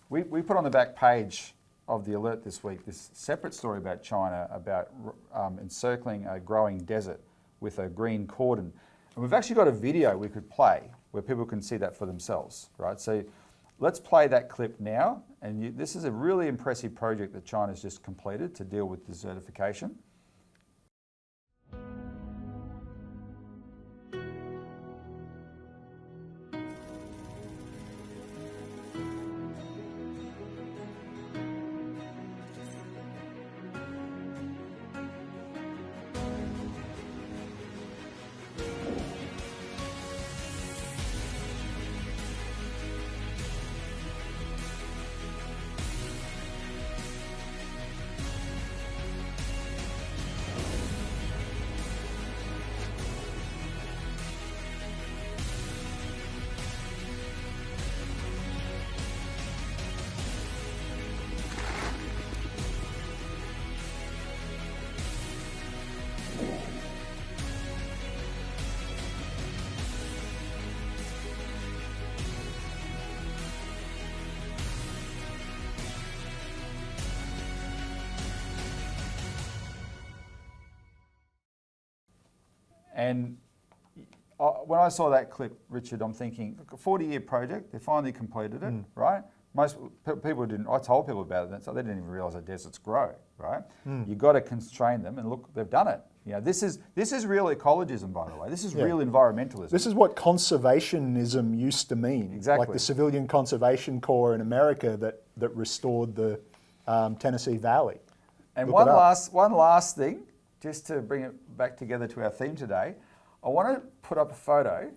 Speaker 1: we put on the back page of the Alert this week this separate story about China, about encircling a growing desert with a green cordon. And we've actually got a video we could play where people can see that for themselves, right? So let's play that clip now. And this is a really impressive project that China's just completed to deal with desertification. And when I saw that clip, Richard, I'm thinking, look, a 40-year project, they finally completed it, right? Most people didn't, I told people about it, so they didn't even realise that deserts grow, right? You've got to constrain them, and look, they've done it. You know, this is real ecologism, by the way. This is real environmentalism.
Speaker 2: This is what conservationism used to mean.
Speaker 1: Exactly.
Speaker 2: Like the Civilian Conservation Corps in America that restored the Tennessee Valley.
Speaker 1: And
Speaker 2: Look
Speaker 1: one last thing, just to bring it back together to our theme today, I want to put up a photo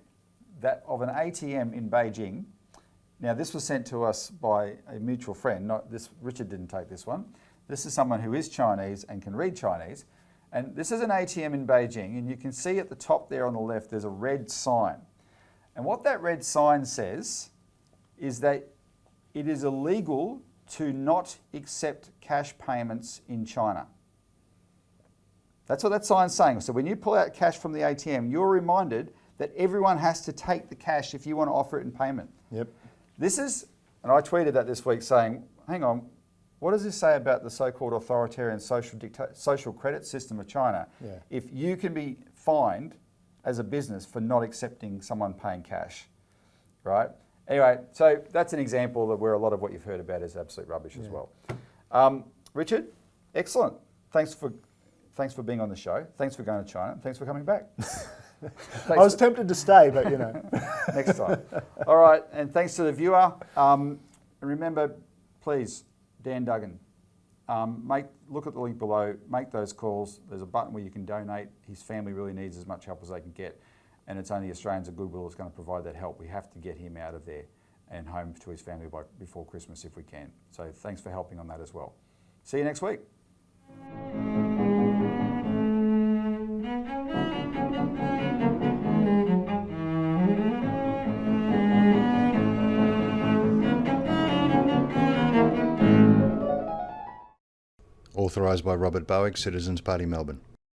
Speaker 1: of an ATM in Beijing. Now, this was sent to us by a mutual friend. Richard didn't take this one. This is someone who is Chinese and can read Chinese. And this is an ATM in Beijing, and you can see at the top there on the left, there's a red sign. And what that red sign says is that it is illegal to not accept cash payments in China. That's what that sign's saying. So when you pull out cash from the ATM, you're reminded that everyone has to take the cash if you want to offer it in payment.
Speaker 2: Yep.
Speaker 1: This is, and I tweeted that this week saying, hang on, what does this say about the so-called authoritarian social credit system of China?
Speaker 2: Yeah.
Speaker 1: If you can be fined as a business for not accepting someone paying cash, right? Anyway, so that's an example of where a lot of what you've heard about is absolute rubbish as well. Richard, excellent. Thanks for being on the show. Thanks for going to China. Thanks for coming back.
Speaker 2: I was tempted to stay, but you know.
Speaker 1: Next time. All right, and thanks to the viewer. And remember, please, Dan Duggan, look at the link below, make those calls. There's a button where you can donate. His family really needs as much help as they can get, and it's only Australians of Goodwill that's going to provide that help. We have to get him out of there and home to his family before Christmas if we can. So thanks for helping on that as well. See you next week.
Speaker 6: Authorised by Robert Barwick, Citizens Party, Melbourne.